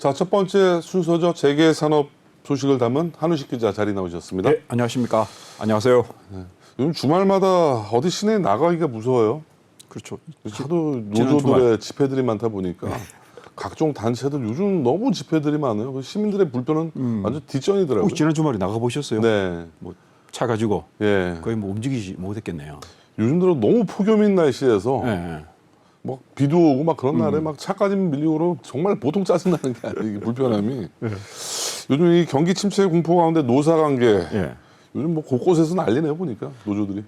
자, 첫 번째 순서죠. 재계 산업 소식을 담은 한우식 기자 자리 나오셨습니다. 네, 안녕하십니까. 안녕하세요. 요즘 주말마다 어디 시내에 나가기가 무서워요. 그렇죠. 하도 지난 노조들의 집회들이 많다 보니까 각종 단체들 요즘 너무 집회들이 많아요. 시민들의 불편은 완전 뒷전이더라고요. 혹시 지난 주말에 나가 보셨어요? 네. 뭐 차 가지고 예. 거의 뭐 움직이지 못했겠네요. 요즘 들어 너무 폭염인 날씨에서 네. 막 비도 오고 막 그런 날에 막 차까지 밀리고 그러면 정말 보통 짜증나는 게 아니에요. 이게 불편함이. 요즘 이 경기 침체 공포 가운데 노사 관계 예. 요즘 뭐 곳곳에서 난리네요 보니까 노조들이.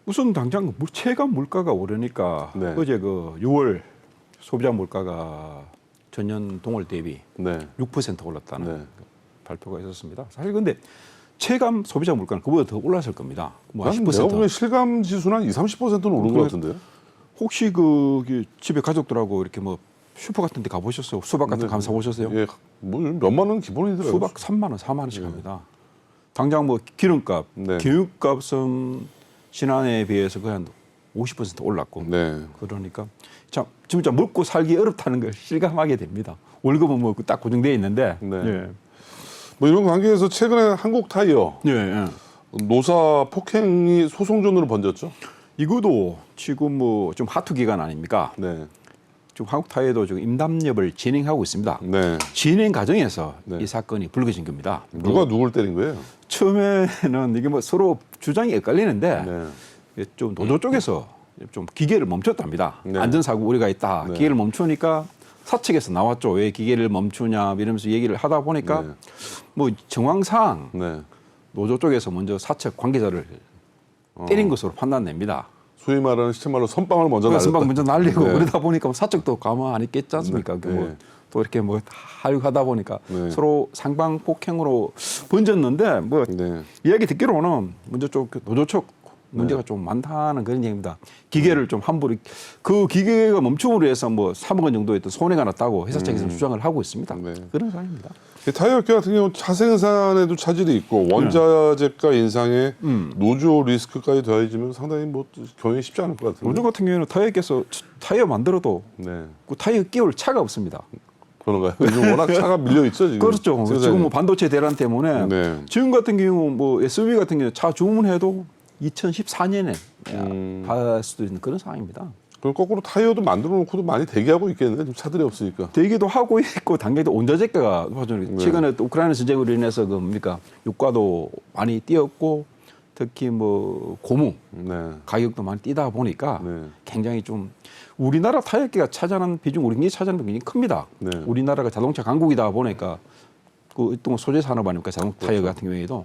우선 당장 체감 물가가 오르니까 네. 어제 그 6월 소비자 물가가 전년 동월 대비 네. 6% 올랐다는 네. 발표가 있었습니다. 사실 근데 체감 소비자 물가는 그보다 더 올랐을 겁니다. 뭐 내가 10%. 보기엔 실감 지수는 한 20~30%는 오른 것 같은데요. 혹시 그 집에 가족들하고 이렇게 뭐 슈퍼 같은 데 가보셨어요? 수박 같은 거 가면 사보셨어요? 예, 뭐 몇만 원 기본이더라고요. 수박 3만 원, 4만 원씩 합니다. 당장 뭐 기름값, 네. 기름값은 지난해에 비해서 거의 한 50% 올랐고 네. 그러니까 참 진짜 먹고 살기 어렵다는 걸 실감하게 됩니다. 월급은 뭐 딱 고정되어 있는데 네. 예. 뭐 이런 관계에서 최근에 한국 타이어 예, 예. 노사 폭행이 소송전으로 번졌죠. 이것도 지금 뭐 좀 하투 기간 아닙니까? 네. 지금 한국 타이어도 지금 임담협을 진행하고 있습니다. 네. 진행 과정에서 네. 이 사건이 불거진 겁니다. 누가 누굴 때린 거예요? 처음에는 이게 뭐 서로 주장이 엇갈리는데 네. 이게 좀 노조 쪽에서 좀 기계를 멈췄답니다. 네. 안전사고 우려가 있다. 네. 기계를 멈추니까 사측에서 나왔죠. 왜 기계를 멈추냐 이러면서 얘기를 하다 보니까 네. 뭐 정황상 네. 노조 쪽에서 먼저 사측 관계자를 때린 것으로 판단됩니다. 소위 말하는 시체말로 선빵을 먼저 날렸다. 선방 먼저 날리고 네. 그러다 보니까 사측도 가만히 있겠지 않습니까? 네. 뭐 또 이렇게 뭐 하다 보니까 네. 서로 상방 폭행으로 번졌는데 뭐 네. 이야기 듣기로는 먼저 좀 노조 측 문제가 좀 많다는 그런 얘기입니다. 기계를 좀 함부로 그 기계가 멈춤으로 해서 뭐 3억 원 정도의 어떤 손해가 났다고 회사 측에서 주장을 하고 있습니다. 네. 그런 상황입니다. 이 타이어 업계 같은 경우 차 생산에도 차질이 있고 원자재가 인상에 노조 리스크까지 더해지면 상당히 뭐 경영이 쉽지 않을 것 같은데. 노조 같은 경우에는 타이어께서 타이어 만들어도 네. 그 타이어 끼울 차가 없습니다. 그런가요? 요즘 워낙 차가 밀려 있죠 지금. 그렇죠. 생산이. 지금 뭐 반도체 대란 때문에 네. 지금 같은 경우 뭐 SUV 같은 경우 차 주문해도 2014년에 받을 수도 있는 그런 상황입니다. 그럼 거꾸로 타이어도 만들어 놓고도 많이 대기하고 있겠는데 지금 차들이 없으니까. 대기도 하고 있고 당연히 원자재가가 네. 최근에 또 우크라이나 전쟁으로 인해서 그 뭡니까 유가도 많이 뛰었고 특히 뭐 고무 네. 가격도 많이 뛰다 보니까 네. 굉장히 좀 우리나라 타이어계가 차지하는 비중 우리 경기 차지하는 비중이 큽니다. 네. 우리나라가 자동차 강국이다 보니까 그 또 소재 산업 아닙니까 자동차 타이어 같은 경우에도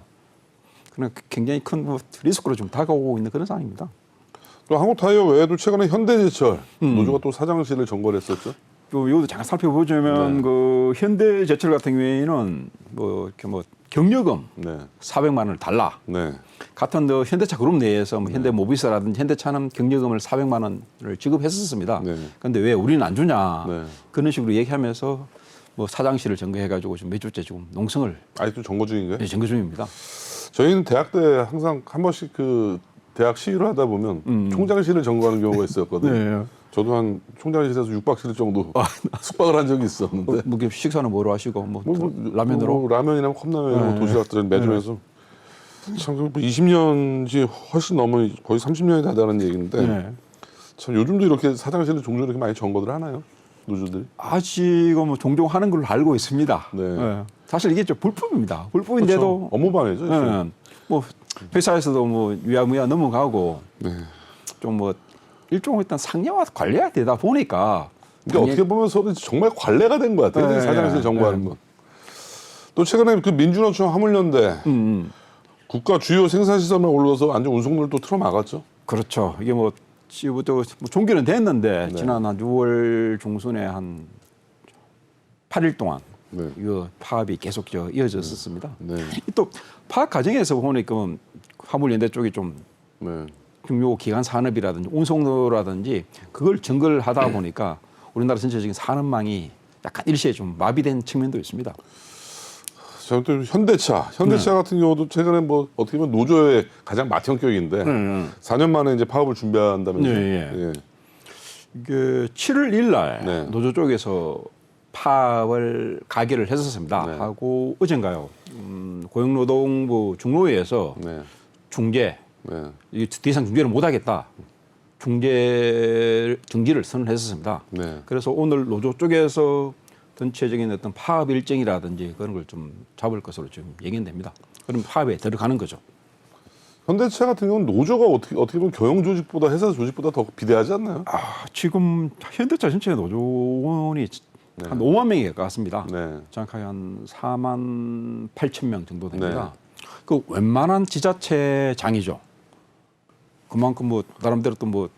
그냥 굉장히 큰 뭐 리스크로 좀 다가오고 있는 그런 상황입니다. 또 한국 타이어 외에도 최근에 현대제철 노조가 또 사장실을 점거했었죠. 또 이것도 잠깐 살펴보자면 네. 그 현대제철 같은 경우에는 뭐 이렇게 뭐 경력금 네. 400만 원을 달라. 네. 같은 그 현대차 그룹 내에서 뭐 현대모비스라든지 현대차는 경력금을 400만 원을 지급했었습니다. 네. 그런데 왜 우리는 안 주냐 네. 그런 식으로 얘기하면서 뭐 사장실을 점거해가지고 지금 몇 주째 지금 농성을 아직도 점거 중인가요? 점거 중입니다. 저희는 대학 때 항상 한 번씩 그 대학 시위를 하다 보면 총장실을 점거하는 경우가 있었거든요. 네. 저도 한 총장실에서 6박 7일 정도 숙박을 한 적이 있었는데. 뭐 식사는 뭐로 하시고 뭐 라면으로 뭐 라면이나 컵라면이나 네. 도시락들 매주면서 참 20년이 훨씬 넘은 거의 30년이 다 되는 얘기인데 네. 참 요즘도 이렇게 사장실을 종종 이렇게 많이 점거들 하나요? 노조들이? 아직은 뭐 종종 하는 걸로 알고 있습니다. 네. 네. 사실 이게 좀 불법입니다. 불법인데도 그렇죠. 업무방해죠. 네. 뭐 회사에서도 뭐 위야무야 넘어가고 네. 좀 뭐 일종의 일단 상여와 관리가 되다 보니까 그러니까 어떻게 보면 서로 정말 관례가 된 것 같아요. 네. 사장실 점거하는 건. 또 최근에 그 민주노총 화물연대 국가 주요 생산시설만 올라서 완전 운송물도 틀어막았죠. 그렇죠. 이게 뭐 지금부터 뭐 종결은 됐는데 네. 지난 한 6월 중순에 한 8일 동안 네. 이거 파업이 계속 이어졌었습니다. 네. 또 파업 과정에서 보니까 화물연대 쪽이 좀 네. 중요 기간 산업이라든지 운송로라든지 그걸 증거를 하다 보니까 우리나라 전체적인 산업망이 약간 일시에 좀 마비된 측면도 있습니다. 저 또 현대차 같은 경우도 최근에 뭐 어떻게 보면 노조의 가장 맏형격인데 4년 만에 이제 파업을 준비한다면서요. 네, 예. 예. 이게 7월 1일 날 네. 노조 쪽에서 파업을 가결을 했었습니다. 네. 하고 어젠가요 고용노동부 중노회에서 네. 중재 네. 이 더 이상 중재를 못하겠다. 중재 정지를 선언했었습니다. 네. 그래서 오늘 노조 쪽에서 전체적인 어떤 파업 일정이라든지 그런 걸 좀 잡을 것으로 지금 예견됩니다. 그럼 파업에 들어가는 거죠. 현대차 같은 경우는 노조가 어떻게 보면 경영 조직보다 회사 조직보다 더 비대하지 않나요? 지금 현대차 전체 노조원이 네. 한 5만 명에 가깝습니다. 네. 정확하게 한 4만 8천 명 정도 됩니다. 그 웬만한 지자체장이죠. 그만큼 뭐 나름대로 또 뭐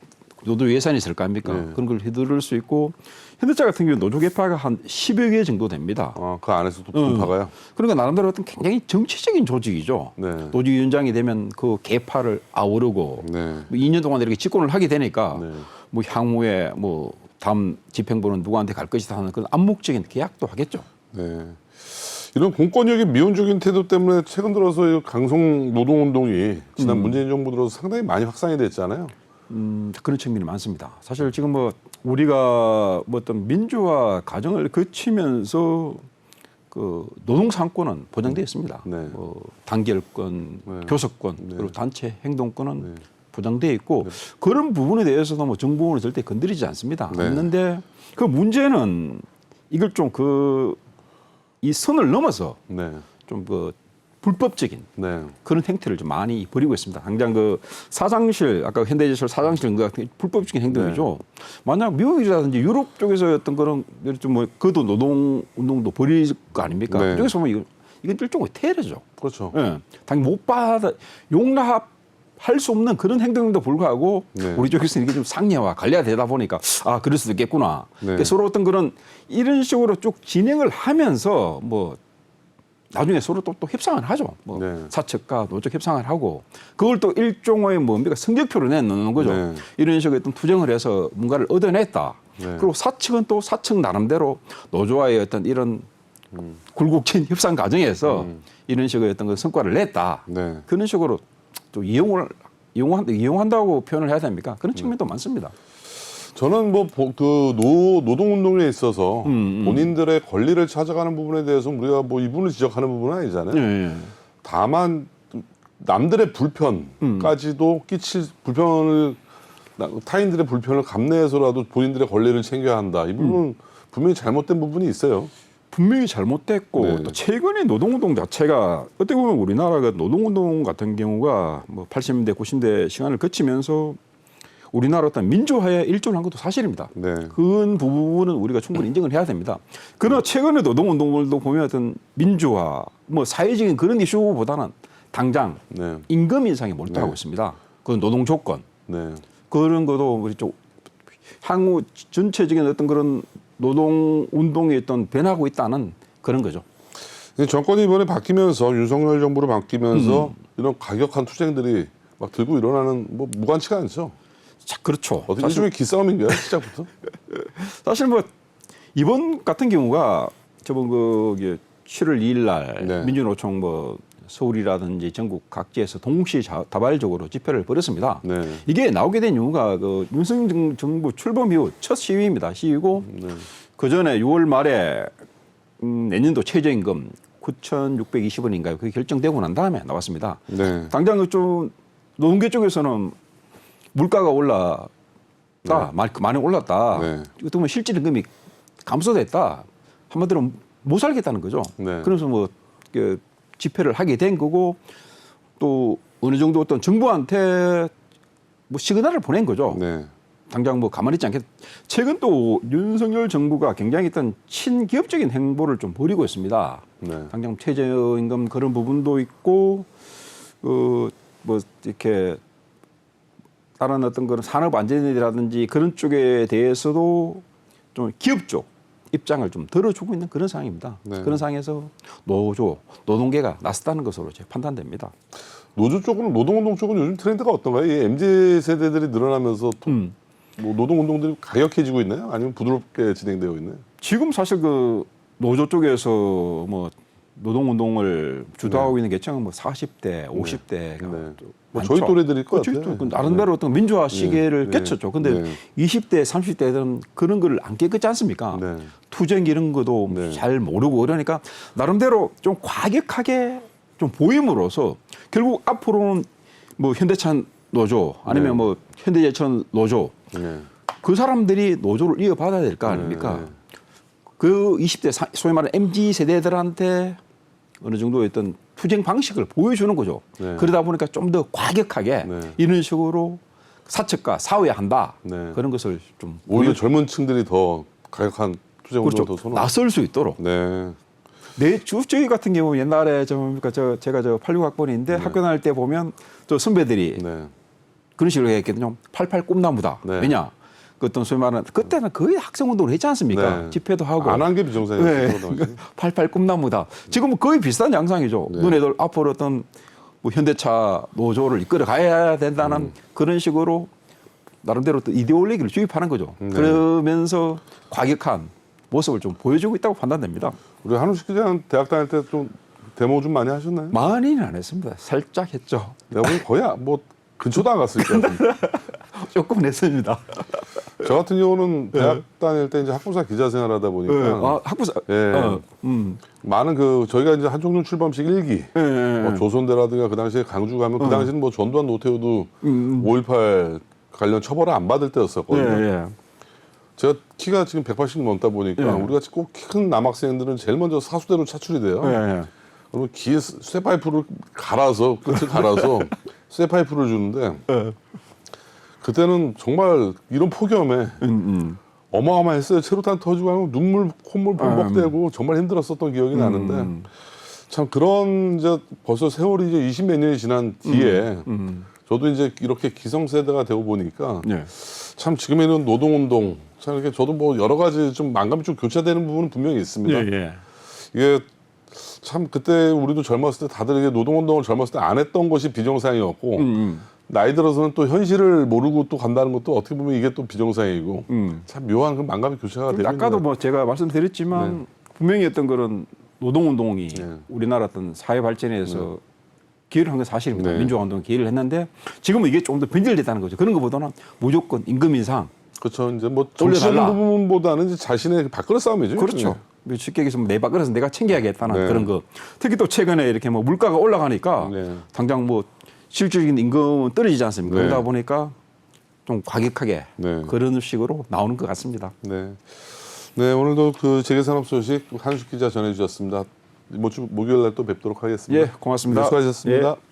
노조 예산이 있을 거 아닙니까? 네. 그런 걸 휘두를 수 있고 현대차 같은 경우 노조 개파가 한 10여 개 정도 됩니다. 그 안에서도 분파가요? 그러니까 나름대로 어떤 굉장히 정치적인 조직이죠. 네. 노조위원장이 되면 그 개파를 아우르고 네. 뭐 2년 동안 이렇게 집권을 하게 되니까 네. 뭐 향후에 뭐 다음 집행부는 누구한테 갈 것이다 하는 그런 암묵적인 계약도 하겠죠. 네. 이런 공권력의 미온적인 태도 때문에 최근 들어서 이 강성 노동운동이 지난 문재인 정부 들어서 상당히 많이 확산이 됐잖아요. 그런 측면이 많습니다. 사실 지금 뭐 우리가 뭐 어떤 민주화 과정을 거치면서 그 노동 상권은 보장되어 있습니다. 네. 뭐 단결권, 네. 교섭권, 네. 그리고 단체 행동권은 네. 보장되어 있고 그런 부분에 대해서도 뭐 정부는 절대 건드리지 않습니다. 네. 않는데 그 문제는 이걸 좀 이 선을 넘어서 네. 좀 그 불법적인 네. 그런 행태를 좀 많이 벌이고 있습니다. 당장 그 사장실, 아까 현대제철 사장실 같은 불법적인 행동이죠. 만약 미국이라든지 유럽 쪽에서 어떤 그런 좀 그도 노동 운동도 벌일 거 아닙니까? 네. 그쪽에서 보면 이건 일종의 테러죠. 그렇죠. 예. 당연히 못 받아 용납할 수 없는 그런 행동에도 불구하고 네. 우리 쪽에서는 이게 좀 상례와 관리가 되다 보니까 그럴 수도 있겠구나. 네. 그러니까 서로 어떤 그런 이런 식으로 쭉 진행을 하면서 뭐 나중에 서로 또 협상을 하죠. 뭐 네. 사측과 노적 협상을 하고 그걸 또 일종의 뭡니까 성적표로 내놓는 거죠. 네. 이런 식으로 어떤 투쟁을 해서 뭔가를 얻어냈다. 네. 그리고 사측은 또 사측 나름대로 노조와의 어떤 이런 굴곡진 협상 과정에서 이런 식의 어떤 그 성과를 냈다. 네. 그런 식으로 또 이용한다고 표현을 해야 됩니까? 그런 측면도 많습니다. 저는 뭐 그 노동운동에 있어서 본인들의 권리를 찾아가는 부분에 대해서 우리가 뭐 이분을 지적하는 부분은 아니잖아요. 네. 다만 남들의 불편까지도 끼칠 불편을 타인들의 불편을 감내해서라도 본인들의 권리를 챙겨야 한다. 이 부분은 분명히 잘못된 부분이 있어요. 분명히 잘못됐고 네. 또 최근에 노동운동 자체가 어떻게 보면 우리나라가 노동운동 같은 경우가 뭐 80년대 90년대 시간을 거치면서 우리나라 어떤 민주화에 일조를 한 것도 사실입니다. 네. 그 부분은 우리가 충분히 인정을 해야 됩니다. 그러나 최근에 노동운동들도 보면 어떤 민주화, 뭐 사회적인 그런 이슈보다는 당장 네. 임금 인상에 몰두하고 네. 있습니다. 그 노동 조건 네. 그런 것도 우리 쪽 향후 전체적인 어떤 그런 노동 운동에 어떤 변하고 있다는 그런 거죠. 정권이 이번에 바뀌면서 윤석열 정부로 바뀌면서 이런 가격한 투쟁들이 막 들고 일어나는 뭐 무관치가 않죠. 자, 그렇죠. 어떻게 일종의 기싸움인가요, 시작부터? 사실 뭐 이번 같은 경우가 저번 그 7월 2일 날 네. 민주노총 뭐 서울이라든지 전국 각지에서 동시다발적으로 집회를 벌였습니다. 네. 이게 나오게 된 이유가 그 윤석열 정부 출범 이후 첫 시위입니다. 시위고 그 전에 6월 말에 내년도 최저임금 9,620원인가요? 그게 결정되고 난 다음에 나왔습니다. 네. 당장 좀 노동계 쪽에서는 물가가 올랐다, 많이 올랐다. 네. 어떻게 보면 실질 임금이 감소됐다. 한마디로 못 살겠다는 거죠. 네. 그래서 뭐 집회를 하게 된 거고 또 어느 정도 어떤 정부한테 뭐 시그널을 보낸 거죠. 네. 당장 뭐 가만히 있지 않겠. 최근 또 윤석열 정부가 굉장히 일단 친기업적인 행보를 좀 벌이고 있습니다. 네. 당장 최저임금 그런 부분도 있고 뭐 이렇게 다른 어떤 그런 산업 안전이라든지 그런 쪽에 대해서도 좀 기업 쪽 입장을 좀 들어주고 있는 그런 상황입니다. 네. 그런 상황에서 노동계가 나섰다는 것으로 제 판단됩니다. 노조 쪽은 노동운동 쪽은 요즘 트렌드가 어떤가요? 이 MZ 세대들이 늘어나면서 뭐 노동운동들이 가격해지고 있나요? 아니면 부드럽게 진행되고 있나요? 지금 사실 그 노조 쪽에서 뭐 노동운동을 주도하고 있는 계층은 뭐 40대, 50대가 네. 뭐 저희 또래들일 것 같아요. 나름대로 어떤 민주화 시계를 네. 꼈었죠. 근데 네. 20대, 30대들은 그런 걸 안 깨끗지 않습니까? 네. 투쟁 이런 것도 네. 잘 모르고 그러니까 나름대로 좀 과격하게 좀 보임으로써 결국 앞으로는 뭐 현대차 노조 아니면 네. 뭐 현대제천 노조 네. 그 사람들이 노조를 이어받아야 될 거 아닙니까? 네. 그 20대 소위 말하는 MZ 세대들한테 어느 정도의 어떤 투쟁 방식을 보여주는 거죠. 네. 그러다 보니까 좀 더 과격하게 네. 이런 식으로 사측과 사회한다. 네. 그런 것을 좀 오히려 젊은 층들이 더 가격한 투쟁 운동을 그렇죠. 더 선호. 나설 수 있도록. 네. 내 저희 같은 경우 옛날에 제가 86학번인데 학교 다닐 때 보면 저 선배들이 네. 그런 식으로 얘기했거든요. 88 꿈나무다. 네. 왜냐? 그 어떤 소위 말하는 그때는 거의 학생 운동을 했지 않습니까? 네. 집회도 하고. 안 한 게 비정상이었어요. 네. 88 꿈나무다. 지금은 거의 비슷한 양상이죠. 네. 너네들 앞으로 어떤 뭐 현대차 노조를 이끌어 가야 된다는 그런 식으로 나름대로 또 이데올로기를 주입하는 거죠. 네. 그러면서 과격한 모습을 좀 보여주고 있다고 판단됩니다. 우리 한우식 기자는 대학 다닐 때 좀 데모 좀 많이 하셨나요? 많이는 안 했습니다. 살짝 했죠. 내가 보기 거의 뭐 근처도 안 갔을 거예요. 조금 냈습니다. 저 같은 경우는 대학 다닐 때 이제 학부사 기자 생활하다 보니까 아, 학부사. 예. 많은 그 저희가 이제 한종준 출범식 일기 뭐 조선대라든가 그 당시에 강주 가면 그 당시는 뭐 전두환 노태우도 5.18 관련 처벌을 안 받을 때였었거든요. 예. 제가 키가 지금 180 넘다 보니까 예. 우리 같이 꼭 키 큰 남학생들은 제일 먼저 사수대로 차출이 돼요. 예. 그러면 귀에 쇠파이프를 갈아서 끝을 갈아서 쇠파이프를 주는데 그때는 정말 이런 폭염에 어마어마했어요. 체류탄 터지고 하면 눈물 콧물 범벅대고 정말 힘들었었던 기억이 나는데 참 그런 이제 벌써 세월이 이제 20몇 년이 지난 뒤에 저도 이제 이렇게 기성세대가 되고 보니까 예. 참 지금에는 노동운동 참 이렇게 저도 뭐 여러 가지 좀 만감이 좀 교차되는 부분은 분명히 있습니다. 예. 이게 참 그때 우리도 젊었을 때 다들 이게 노동운동을 젊었을 때 안 했던 것이 비정상이었고 나이 들어서는 또 현실을 모르고 또 간다는 것도 어떻게 보면 이게 또 비정상이고 참 묘한 그 만감의 교차가 되고 아까도 뭐 제가 말씀드렸지만 분명히 어떤 그런 노동운동이 네. 우리나라 어떤 사회 발전에서 기여를 한 건 사실입니다. 네. 민주화 운동에 기여를 했는데 지금은 이게 좀 더 변질됐다는 거죠. 그런 것보다는 무조건 임금 인상. 그렇죠. 이제 뭐 정치적인 올려달라. 부분보다는 이제 자신의 밥그릇 싸움이죠. 그렇죠. 쉽게 얘기해서 내 밥그릇은 내가 챙겨야겠다는 네. 그런 거. 특히 또 최근에 이렇게 뭐 물가가 올라가니까 네. 당장 뭐 실질적인 임금은 떨어지지 않습니까? 네. 그러다 보니까 좀 과격하게 네. 그런 식으로 나오는 것 같습니다. 네. 네, 오늘도 그 재계산업 소식 한우식 기자 전해주셨습니다. 목요일 날 또 뵙도록 하겠습니다. 예, 고맙습니다. 네, 수고하셨습니다. 예.